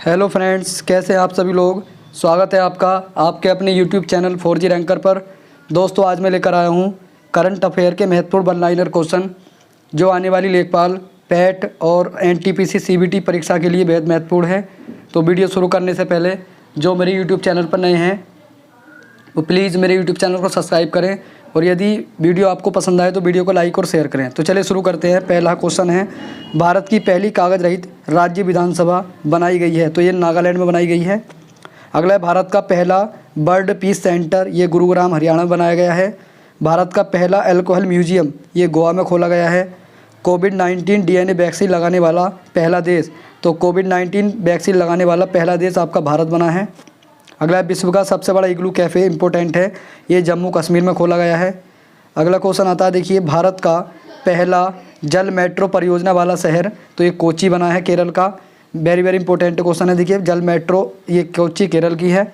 Hello friends, कैसे हैं आप सभी लोग। स्वागत है आपका आपके अपने यूट्यूब चैनल 4G रैंकर पर। दोस्तों, आज मैं लेकर आया हूं करंट अफेयर के महत्वपूर्ण वन लाइनर क्वेश्चन जो आने वाली लेखपाल, पैट और एनटीपीसी सीबीटी परीक्षा के लिए बेहद महत्वपूर्ण है। तो वीडियो शुरू करने से पहले जो मेरे यूट्यूब चैनल पर नए हैं वो प्लीज़ मेरे यूट्यूब चैनल को सब्सक्राइब करें और यदि वीडियो आपको पसंद आए तो वीडियो को लाइक और शेयर करें। तो चलिए शुरू करते हैं। पहला क्वेश्चन है, भारत की पहली कागज रहित राज्य विधानसभा बनाई गई है, तो ये नागालैंड में बनाई गई है। अगला है, भारत का पहला बर्ड पीस सेंटर, ये गुरुग्राम हरियाणा में बनाया गया है। भारत का पहला अल्कोहल म्यूजियम, ये गोवा में खोला गया है। कोविड-19 डीएनए वैक्सीन लगाने वाला पहला देश, तो कोविड-19 वैक्सीन लगाने वाला पहला देश आपका भारत बना है। अगला, विश्व का सबसे बड़ा इग्लू कैफ़े इम्पोर्टेंट है, ये जम्मू कश्मीर में खोला गया है। अगला क्वेश्चन आता है, देखिए, भारत का पहला जल मेट्रो परियोजना वाला शहर, तो ये कोच्चि बना है केरल का। वेरी वेरी इंपॉर्टेंट क्वेश्चन है। देखिए, जल मेट्रो ये कोच्चि केरल की है।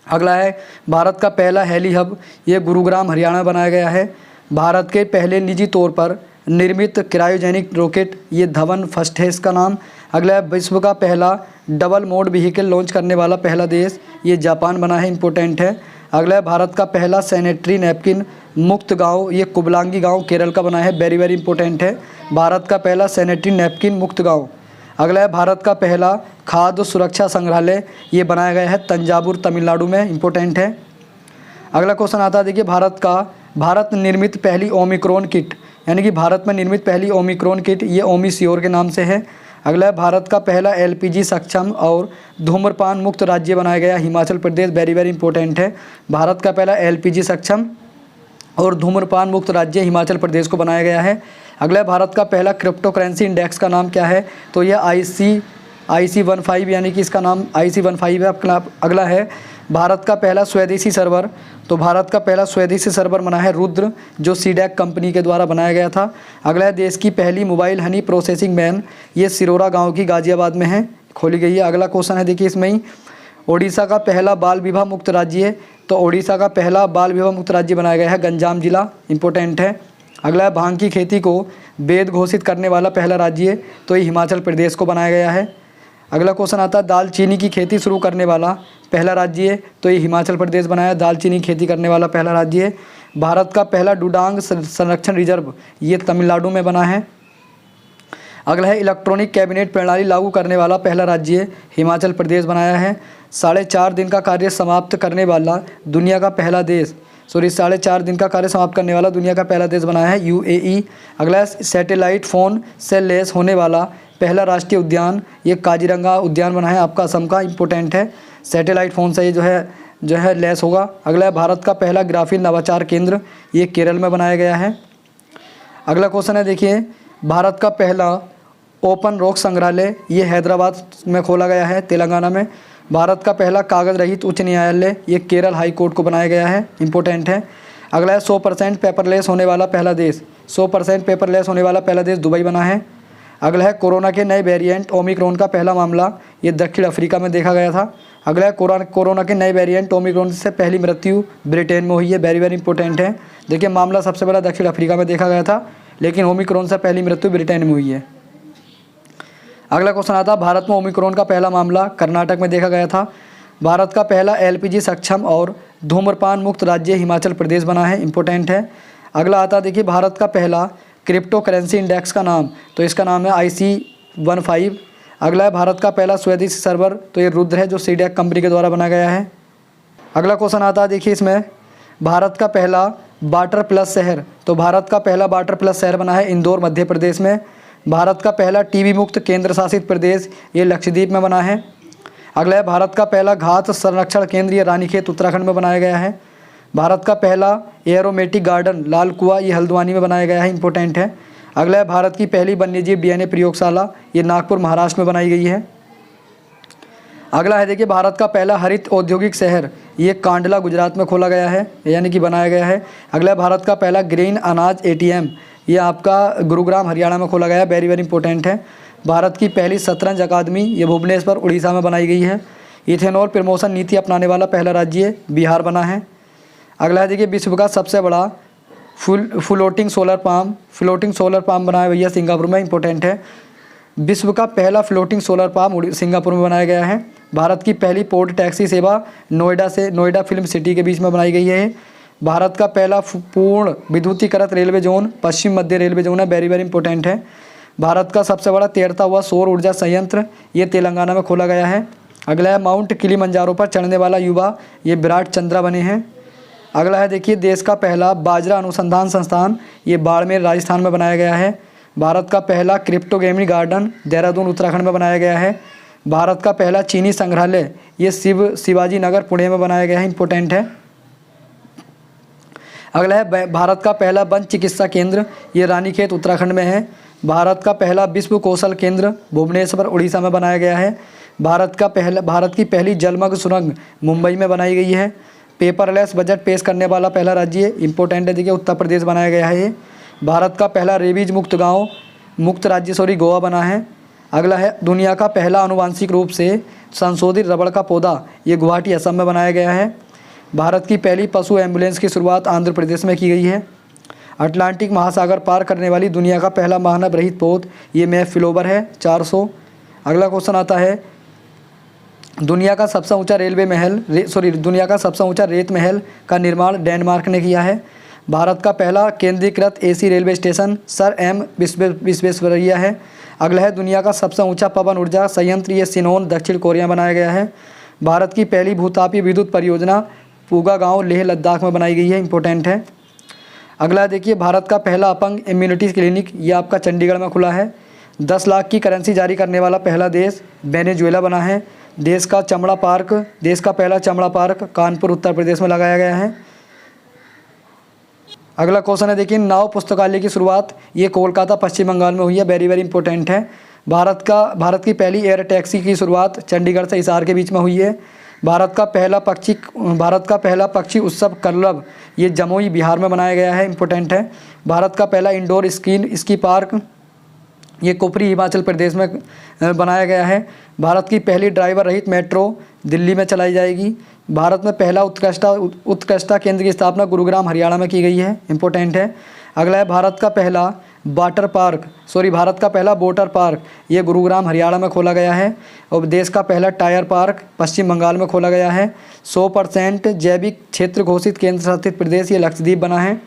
अगला है, भारत का पहला हेली हब, ये गुरुग्राम हरियाणा में बनाया गया है। भारत के पहले निजी तौर पर निर्मित क्रायोजेनिक रॉकेट, ये धवन फर्स्ट है इसका नाम। अगला है, विश्व का पहला डबल मोड व्हीकल लॉन्च करने वाला पहला देश, ये जापान बना है, इंपॉर्टेंट है। अगला है, भारत का पहला सैनिटरी नैपकिन मुक्त गांव, ये कुबलांगी गांव केरल का बना है, वेरी वेरी इंपॉर्टेंट है। भारत का पहला सैनिटरी नैपकिन मुक्त गांव। अगला है, भारत का पहला खाद्य सुरक्षा संग्रहालय, ये बनाया गया है तंजावुर तमिलनाडु में, इंपॉर्टेंट है। अगला क्वेश्चन आता है, देखिए, भारत निर्मित पहली ओमिक्रॉन किट, यानी कि भारत में निर्मित पहली ओमिक्रॉन किट, ये ओमिश्योर के नाम से है। अगला है, भारत का पहला एलपीजी सक्षम और धूम्रपान मुक्त राज्य बनाया गया Himachal Pradesh, very very important है। भारत का पहला एलपीजी सक्षम और धूम्रपान मुक्त राज्य हिमाचल प्रदेश को बनाया गया है। अगला है, भारत का पहला क्रिप्टो करेंसी इंडेक्स का नाम क्या है, तो यह IC15, यानी कि इसका नाम IC15 है। अगला है, भारत का पहला स्वदेशी सर्वर, तो भारत का पहला स्वदेशी सर्वर बना है रुद्र, जो सीडैक कंपनी के द्वारा बनाया गया था। अगला है, देश की पहली मोबाइल हनी प्रोसेसिंग वैन, ये सिरोरा गांव की गाजियाबाद में है, खोली गई है। अगला क्वेश्चन है, देखिए, इसमें ही ओडिशा का पहला बाल विवाह मुक्त राज्य है, तो ओडिशा का पहला बाल विवाह मुक्त राज्य बनाया गया है गंजाम जिला, इंपॉर्टेंट है। अगला है, भांग की खेती को वैध घोषित करने वाला पहला राज्य, तो ये हिमाचल प्रदेश को बनाया गया है। अगला क्वेश्चन आता है, दालचीनी की खेती शुरू करने वाला पहला राज्य है, तो ये हिमाचल प्रदेश बनाया है, दालचीनी खेती करने वाला पहला राज्य है। भारत का पहला डुडांग संरक्षण रिजर्व, ये तमिलनाडु में बना है। अगला है, इलेक्ट्रॉनिक कैबिनेट प्रणाली लागू करने वाला पहला राज्य, हिमाचल प्रदेश बनाया है। 4.5 दिन का कार्य समाप्त करने वाला दुनिया का पहला देश, 4.5 दिन का कार्य समाप्त करने वाला दुनिया का पहला देश बनाया है UAE। अगला है, सैटेलाइट फ़ोन से लैस होने वाला पहला राष्ट्रीय उद्यान, ये काजीरंगा उद्यान बना है आपका असम का, इंपॉर्टेंट है। सैटेलाइट फ़ोन से ये जो है लैस होगा। अगला है, भारत का पहला ग्राफीन नवाचार केंद्र, ये केरल में बनाया गया है। अगला क्वेश्चन है, देखिए, भारत का पहला ओपन रॉक संग्रहालय, ये हैदराबाद में खोला गया है, तेलंगाना में। भारत का पहला कागज रहित उच्च न्यायालय, ये केरल हाई कोर्ट को बनाया गया है, इंपॉर्टेंट है। अगला है, 100% पेपरलेस होने वाला पहला देश, 100% पेपरलेस होने वाला पहला देश दुबई बना है। अगला है, कोरोना के नए वेरिएंट ओमिक्रॉन का पहला मामला, ये दक्षिण अफ्रीका में देखा गया था। अगला है, कोरोना के नए वेरिएंट ओमिक्रॉन से पहली मृत्यु ब्रिटेन में हुई है, वेरी वेरी इंपॉर्टेंट है। देखिए, मामला सबसे पहला दक्षिण अफ्रीका में देखा गया था, लेकिन ओमिक्रॉन से पहली मृत्यु ब्रिटेन में हुई है। अगला क्वेश्चन आता है, भारत में ओमिक्रॉन का पहला मामला कर्नाटक में देखा गया था। भारत का पहला एलपीजी सक्षम और धूम्रपान मुक्त राज्य हिमाचल प्रदेश बना है, इंपॉर्टेंट है। अगला आता है, देखिए, भारत का पहला क्रिप्टो करेंसी इंडेक्स का नाम, तो इसका नाम है IC15। अगला है, भारत का पहला स्वदेशी सर्वर, तो ये रुद्र है, जो सीडैक कंपनी के द्वारा बनाया गया है। अगला क्वेश्चन आता है, देखिए, इसमें भारत का पहला वाटर प्लस शहर, तो भारत का पहला वाटर प्लस शहर बना है इंदौर मध्य प्रदेश में। भारत का पहला टीबी मुक्त केंद्र शासित प्रदेश, ये लक्षद्वीप में बना है। अगला है, भारत का पहला घात संरक्षण केंद्र, ये रानीखेत उत्तराखंड में बनाया गया है। भारत का पहला एरोमेटिक गार्डन लाल कुआं, ये हल्द्वानी में बनाया गया है, इंपॉर्टेंट है। अगला है, भारत की पहली वन्यजीव डीएनए प्रयोगशाला, ये नागपुर महाराष्ट्र में बनाई गई है। अगला है, देखिए, भारत का पहला हरित औद्योगिक शहर, ये कांडला गुजरात में खोला गया है, यानी कि बनाया गया है। अगला है, भारत का पहला ग्रीन अनाज ATM, ये आपका गुरुग्राम हरियाणा में खोला गया है, वेरी वेरी इंपॉर्टेंट है। भारत की पहली शतरंज अकादमी, ये भुवनेश्वर उड़ीसा में बनाई गई है। इथेनॉल प्रमोशन नीति अपनाने वाला पहला राज्य बिहार बना है। अगला है, देखिए, विश्व का सबसे बड़ा फ्लोटिंग सोलर पाम बना है भैया सिंगापुर में, इंपॉर्टेंट है। विश्व का पहला फ्लोटिंग सोलर पार्क सिंगापुर में बनाया गया है। भारत की पहली पोर्ट टैक्सी सेवा नोएडा फिल्म सिटी के बीच में बनाई गई है। भारत का पहला पूर्ण विद्युतीकृत रेलवे जोन पश्चिम मध्य रेलवे जोन है, वेरी इंपॉर्टेंट है। भारत का सबसे बड़ा तैरता हुआ सौर ऊर्जा संयंत्र ये तेलंगाना में खोला गया है। अगला है माउंट किलिमंजारो पर चढ़ने वाला युवा, ये विराट चंद्रा बने हैं। अगला है देखिए देश का पहला बाजरा अनुसंधान संस्थान, ये बाड़मेर राजस्थान में बनाया गया है। भारत का पहला crypto gaming garden Dehradun Uttarakhand में बनाया गया है। भारत का पहला चीनी संग्रहालय ये शिवाजी नगर पुणे में बनाया गया है, इंपॉर्टेंट है। अगला है भारत का पहला वन चिकित्सा केंद्र, ये रानीखेत उत्तराखंड में है। भारत का पहला विश्व कौशल केंद्र भुवनेश्वर उड़ीसा में बनाया गया है। भारत की पहली जलमग्न सुरंग मुंबई में बनाई गई है। पेपरलेस बजट पेश करने वाला पहला राज्य इंपॉर्टेंट है, देखिए उत्तर प्रदेश बनाया गया है। ये भारत का पहला रेबीज मुक्त राज्य गोवा बना है। अगला है दुनिया का पहला आनुवांशिक रूप से संशोधित रबड़ का पौधा, ये गुवाहाटी असम में बनाया गया है। भारत की पहली पशु एम्बुलेंस की शुरुआत आंध्र प्रदेश में की गई है। अटलांटिक महासागर पार करने वाली दुनिया का पहला मानव रहित पोत ये मैफ फ्लोवर है 400। अगला क्वेश्चन आता है दुनिया का सबसे ऊंचा दुनिया का सबसे ऊंचा रेत महल का निर्माण डेनमार्क ने किया है। भारत का पहला केंद्रीकृत AC railway station sir M Visvesvaraya है। अगला है दुनिया का सबसे ऊंचा पवन ऊर्जा संयंत्र ये सिनोन दक्षिण कोरिया बनाया गया है। भारत की पहली भूतापीय विद्युत परियोजना पूगा गांव लेह लद्दाख में बनाई गई है, इंपॉर्टेंट है। अगला देखिए भारत का पहला अपंग इम्यूनिटी क्लिनिक ये आपका चंडीगढ़ में खुला है। 10 लाख की करेंसी जारी करने वाला पहला देश वेनेजुएला बना है। देश का पहला चमड़ा पार्क कानपुर उत्तर प्रदेश में लगाया गया है। अगला क्वेश्चन है देखिए नाव पुस्तकालय की शुरुआत ये कोलकाता पश्चिम बंगाल में हुई है, वेरी इंपॉर्टेंट है। भारत की पहली एयर टैक्सी की शुरुआत चंडीगढ़ से हिसार के बीच में हुई है। भारत का पहला पक्षी उत्सव करलब ये जमुई बिहार में बनाया गया है, इंपॉर्टेंट है। भारत का पहला इंडोर स्की पार्क ये कुफरी हिमाचल प्रदेश में बनाया गया है। भारत की पहली ड्राइवर रहित मेट्रो दिल्ली में चलाई जाएगी। भारत में पहला उत्कृष्टता केंद्र की स्थापना गुरुग्राम हरियाणा में की गई है, इंपॉर्टेंट है। अगला है भारत का पहला वाटर पार्क ये गुरुग्राम हरियाणा में खोला गया है। और देश का पहला टायर पार्क पश्चिम बंगाल में खोला गया है। 100% जैविक क्षेत्र घोषित केंद्र शासित प्रदेश ये लक्षद्वीप बना है।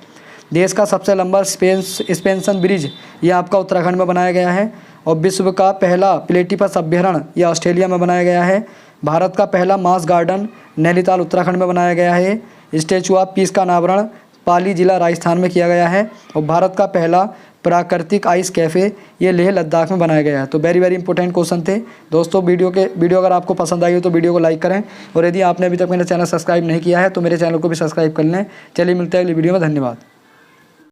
देश का सबसे लंबा सस्पेंशन ब्रिज ये आपका उत्तराखंड में बनाया गया है। और विश्व का पहला प्लेटिपस अभ्यारण्य ये ऑस्ट्रेलिया में बनाया गया है। भारत का पहला मास गार्डन नैनीताल उत्तराखंड में बनाया गया है। स्टैचू ऑफ पीस का अनावरण पाली जिला राजस्थान में किया गया है। और भारत का पहला प्राकृतिक आइस कैफ़े ये लेह लद्दाख में बनाया गया है। तो वेरी इंपॉर्टेंट क्वेश्चन थे दोस्तों। वीडियो अगर आपको पसंद आई हो तो वीडियो को लाइक करें, और यदि आपने अभी तक मेरा चैनल सब्सक्राइब नहीं किया है तो मेरे चैनल को भी सब्सक्राइब कर लें। चलिए मिलते हैं अगली वीडियो में, धन्यवाद।